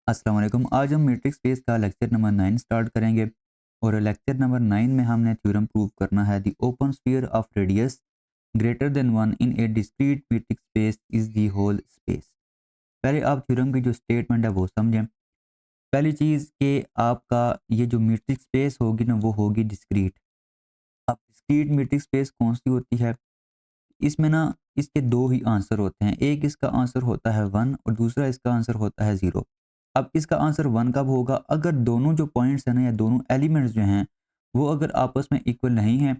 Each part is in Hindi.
अस्सलाम वालेकुम। आज हम मैट्रिक्स स्पेस का लेक्चर नंबर 9 स्टार्ट करेंगे और लेक्चर नंबर 9 में हमने थ्योरम प्रूव करना है the open sphere of radius greater than 1 in a discrete metric space is the whole space. पहले आप थ्योरम की जो स्टेटमेंट है वो समझें। पहली चीज़ कि आपका ये जो मैट्रिक्स स्पेस होगी ना वो होगी डिस्क्रीट। अब डिस्क्रीट मैट्रिक्स स्पेस कौन सी होती है? इसमें ना इसके दो ही आंसर होते हैं। एक इसका आंसर होता है 1 और दूसरा इसका आंसर होता है 0। अब इसका आंसर 1 कब होगा? अगर दोनों जो पॉइंट्स हैं ना या दोनों एलिमेंट्स जो हैं वो अगर आपस में इक्वल नहीं हैं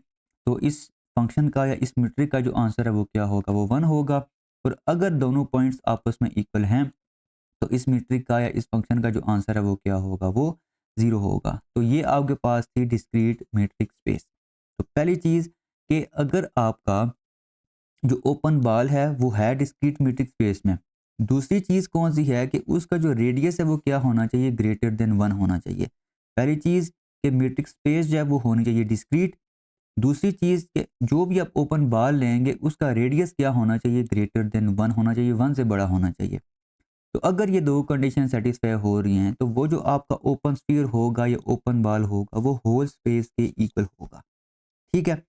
तो इस फंक्शन का या इस मीट्रिक का जो आंसर है वो क्या होगा? वो 1 होगा। और अगर दोनों पॉइंट्स आपस में इक्वल हैं तो इस मीट्रिक का या इस फंक्शन का जो आंसर है वो क्या होगा? वो 0 होगा। तो ये आपके पास थी डिस्क्रीट मैट्रिक्स स्पेस। तो पहली चीज़ कि अगर आपका जो ओपन बॉल है वो है डिस्क्रीट मैट्रिक्स स्पेस में। दूसरी चीज़ कौन सी है कि उसका जो रेडियस है वो क्या होना चाहिए? ग्रेटर देन 1 होना चाहिए। पहली चीज़ कि मैट्रिक्स स्पेस जो है वो होनी चाहिए डिस्क्रीट। दूसरी चीज़ कि जो भी आप ओपन बॉल लेंगे उसका रेडियस क्या होना चाहिए? ग्रेटर देन 1 होना चाहिए, 1 से बड़ा होना चाहिए। तो अगर ये दो कंडीशन सेटिस्फाई हो रही हैं तो वो जो आपका ओपन स्फीयर होगा या ओपन बॉल होगा वो होल स्पेस के इक्वल होगा। ठीक है?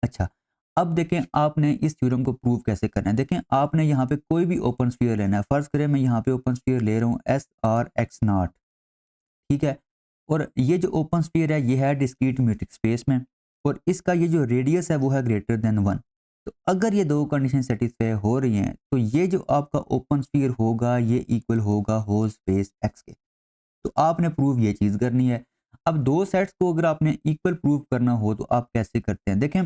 अच्छा, अब देखें आपने इस थ्योरम को प्रूव कैसे करना है। देखें आपने यहाँ पे कोई भी ओपन स्फीयर लेना है। फ़र्ज़ करें मैं यहाँ पे ओपन स्फीयर ले रहा हूँ एस आर एक्स नॉट। ठीक है? और ये जो ओपन स्फीयर है ये है डिस्क्रीट मैट्रिक्स स्पेस में और इसका ये जो रेडियस है वो है ग्रेटर देन 1। तो अगर ये दो कंडीशन सेटिस्फाई हो रही हैं तो ये जो आपका ओपन स्फीयर होगा ये इक्वल होगा होल स्पेस एक्स के। तो आपने प्रूव ये चीज़ करनी है। अब दो सेट्स को अगर आपने इक्वल प्रूव करना हो तो आप कैसे करते हैं? देखें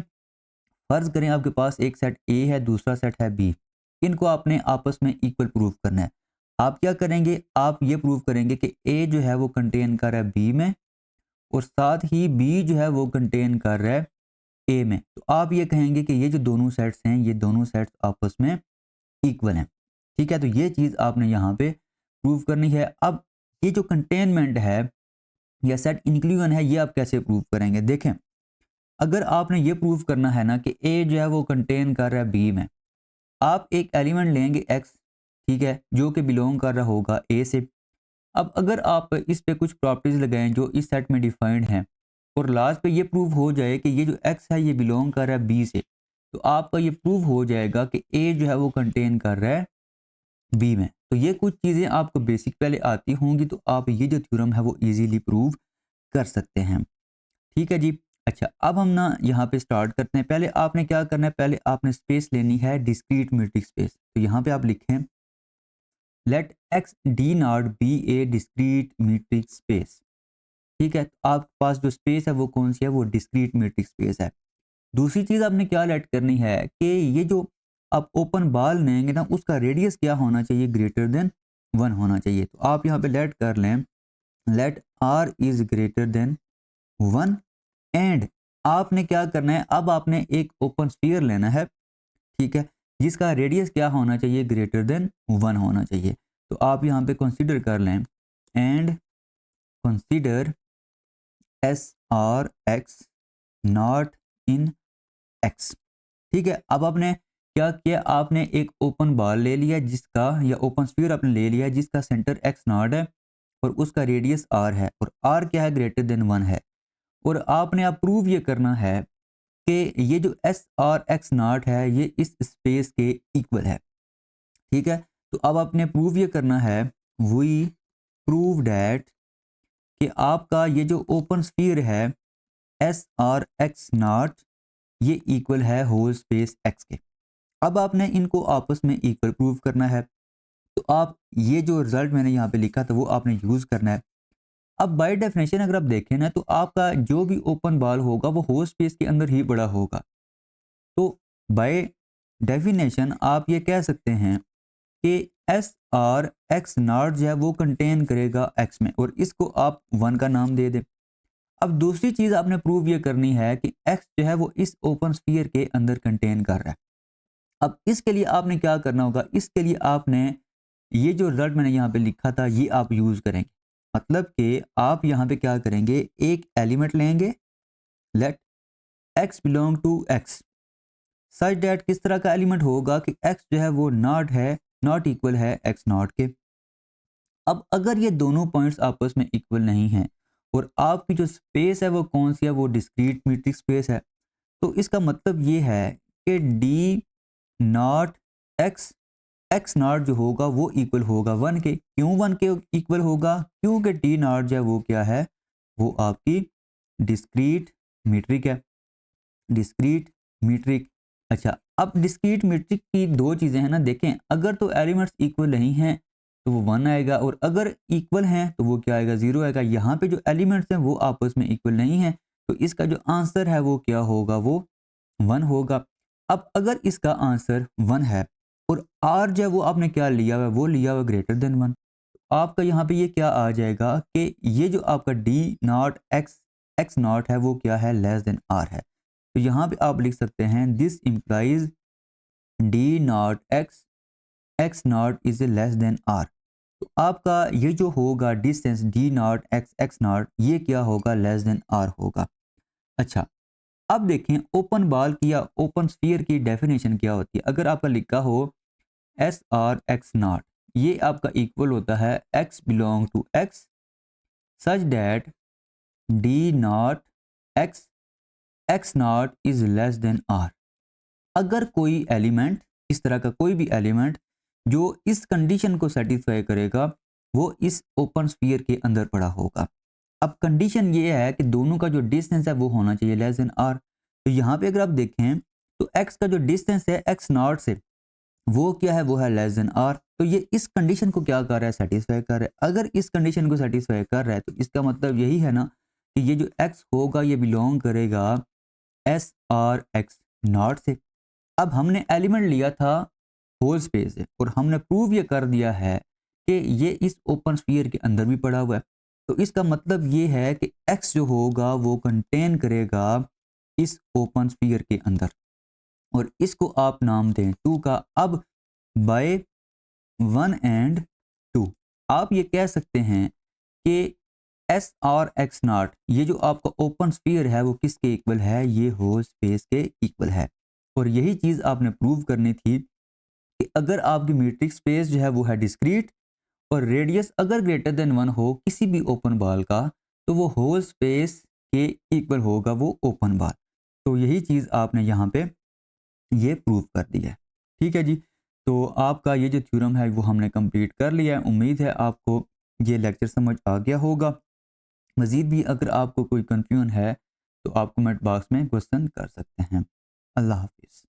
फर्ज करें आपके पास एक सेट ए है, दूसरा सेट है बी। इनको आपने आपस में इक्वल प्रूव करना है। आप क्या करेंगे? आप ये प्रूव करेंगे कि ए जो है वो कंटेन कर रहा है बी में और साथ ही बी जो है वो कंटेन कर रहा है ए में। तो आप ये कहेंगे कि ये जो दोनों सेट्स हैं ये दोनों सेट्स आपस में इक्वल हैं। ठीक है? तो ये चीज़ आपने यहाँ पे प्रूव करनी है। अब ये जो कंटेनमेंट है या सेट इंक्लूजन है ये आप कैसे प्रूव करेंगे? देखें अगर आपने ये प्रूव करना है ना कि ए जो है वो कंटेन कर रहा है बी में, आप एक एलिमेंट लेंगे एक्स, ठीक है, जो कि बिलोंग कर रहा होगा ए से। अब अगर आप इस पे कुछ प्रॉपर्टीज लगाएं जो इस सेट में डिफाइंड हैं और लास्ट पे ये प्रूव हो जाए कि ये जो एक्स है ये बिलोंग कर रहा है बी से, तो आपका ये प्रूव हो जाएगा कि ए जो है वो कंटेन कर रहा है बी में। तो ये कुछ चीज़ें आपको बेसिक पहले आती होंगी तो आप ये जो थ्योरम है वो इजीली प्रूव कर सकते हैं। ठीक है जी। अच्छा, अब हम ना यहाँ पे स्टार्ट करते हैं। पहले आपने क्या करना है? पहले आपने स्पेस लेनी है डिस्क्रीट मैट्रिक्स स्पेस। तो यहाँ पे आप लिखें let X d naught be a discrete metric space. ठीक है? तो आपके पास जो स्पेस है वो कौन सी है? वो डिस्क्रीट मैट्रिक्स स्पेस है। दूसरी चीज़ आपने क्या लेट करनी है कि ये जो आप ओपन बॉल लेंगे ना उसका रेडियस क्या होना चाहिए? ग्रेटर देन 1 होना चाहिए। तो आप यहाँ पे लेट कर लें let R is greater than 1 and आपने क्या करना है? अब आपने एक ओपन स्फीयर लेना है, ठीक है, जिसका रेडियस क्या होना चाहिए? ग्रेटर देन 1 होना चाहिए। तो आप यहाँ पे कंसीडर कर लें and consider S R x not in x. ठीक है? अब आपने क्या किया? आपने एक ओपन बॉल ले लिया जिसका या ओपन स्फीयर आपने ले लिया जिसका सेंटर एक्स नॉट है और उसका रेडियस आर है और आर क्या है? ग्रेटर देन 1 है। और आपने अब प्रूव ये करना है कि ये जो एस आर एक्स नॉट है ये इस स्पेस के इक्वल है। ठीक है? तो अब आपने प्रूव ये करना है वी प्रूव डैट कि आपका ये जो ओपन स्फीयर है एस आर एक्स नॉट ये इक्वल है होल स्पेस एक्स के। अब आपने इनको आपस में इक्वल प्रूव करना है। तो आप ये जो रिजल्ट मैंने यहाँ पे लिखा था वो आपने यूज़ करना है। अब बाय डेफिनेशन अगर आप देखें ना तो आपका जो भी ओपन बॉल होगा वो होल स्पेस के अंदर ही बड़ा होगा। तो बाय डेफिनेशन आप ये कह सकते हैं कि एस आर एक्स नॉट जो है वो कंटेन करेगा एक्स में और इसको आप 1 का नाम दे दें। अब दूसरी चीज़ आपने प्रूव ये करनी है कि एक्स जो है वो इस ओपन स्फीयर के अंदर कंटेन कर रहा है। अब इसके लिए आपने क्या करना होगा? इसके लिए आपने ये जो रिजल्ट मैंने यहाँ पे लिखा था ये आप यूज़ करेंगे। मतलब कि आप यहाँ पे क्या करेंगे? एक एलिमेंट लेंगे let X belong to X such that किस तरह का एलिमेंट होगा कि एक्स जो है वो नॉट है, नॉट इक्वल है एक्स नॉट के। अब अगर ये दोनों पॉइंट्स आपस में इक्वल नहीं हैं और आपकी जो स्पेस है वो कौन सी है, वो डिस्क्रीट मीट्रिक स्पेस है, तो इसका मतलब ये है कि D naught X X not जो होगा वो इक्वल होगा 1 के। क्यों 1 के इक्वल होगा? क्योंकि डी नॉट जो है वो क्या है, वो आपकी डिस्क्रीट मीट्रिक है, डिस्क्रीट मीट्रिक। अच्छा, अब डिस्क्रीट मीट्रिक की दो चीज़ें हैं ना, देखें, अगर तो एलिमेंट्स इक्वल नहीं हैं तो वो 1 आएगा, और अगर इक्वल हैं तो वो क्या आएगा, 0 आएगा। यहाँ पे जो एलिमेंट्स हैं वो आपस में इक्वल नहीं हैं, तो इसका जो आंसर है वो क्या होगा, वो 1 होगा। अब अगर इसका आंसर 1 है और आर जो है वो आपने क्या लिया हुआ है, वो लिया हुआ ग्रेटर देन 1, आपका यहाँ पे ये क्या आ जाएगा कि ये जो आपका D naught X X not है वो क्या है, लेस देन आर है। तो यहाँ पे आप लिख सकते हैं this implies d naught X X naught is less than R. तो आपका ये जो होगा distance d naught X X naught, ये क्या होगा, लेस देन आर होगा। अच्छा, अब देखें ओपन बॉल की या ओपन स्फीयर की डेफिनेशन क्या होती है। अगर आपका लिखा हो एस आर एक्स नॉट, ये आपका इक्वल होता है X belong to X such that d naught X X naught is less than R. अगर कोई एलिमेंट, इस तरह का कोई भी एलिमेंट जो इस कंडीशन को सेटिस्फाई करेगा, वो इस ओपन स्फीयर के अंदर पड़ा होगा। अब कंडीशन ये है कि दोनों का जो डिस्टेंस है वो होना चाहिए लेस देन आर। तो यहाँ पे अगर आप देखें तो एक्स का जो डिस्टेंस है एक्स नॉट से, वो क्या है, वो है लेस देन आर। तो ये इस कंडीशन को क्या कर रहा है, सेटिस्फाई कर रहा है। अगर इस कंडीशन को सेटिस्फाई कर रहा है तो इसका मतलब यही है ना कि ये जो एक्स होगा ये बिलोंग करेगा एस आर एक्स नॉट से। अब हमने एलिमेंट लिया था होल स्पेस से और हमने प्रूव ये कर दिया है कि ये इस ओपन स्फीयर के अंदर भी पड़ा हुआ है। तो इसका मतलब ये है कि x जो होगा वो कंटेन करेगा इस ओपन स्फीयर के अंदर, और इसको आप नाम दें 2 का। अब बाय 1 एंड 2 आप ये कह सकते हैं कि एस आर एक्स नॉट, ये जो आपका ओपन स्फीयर है वो किसके इक्वल है, ये होल स्पेस के इक्वल है। और यही चीज़ आपने प्रूव करनी थी कि अगर आपकी मीट्रिक स्पेस जो है वो है डिस्क्रीट और रेडियस अगर ग्रेटर देन 1 हो किसी भी ओपन बॉल का, तो वो होल स्पेस के इक्वल होगा वो ओपन बॉल। तो यही चीज़ आपने यहाँ पे ये प्रूव कर दी है। ठीक है जी, तो आपका ये जो थ्योरम है वो हमने कंप्लीट कर लिया है। उम्मीद है आपको ये लेक्चर समझ आ गया होगा। मज़ीद भी अगर आपको कोई कन्फ्यूजन है तो आप कमेंट बॉक्स में क्वेश्चन कर सकते हैं। अल्लाह हाफिज़।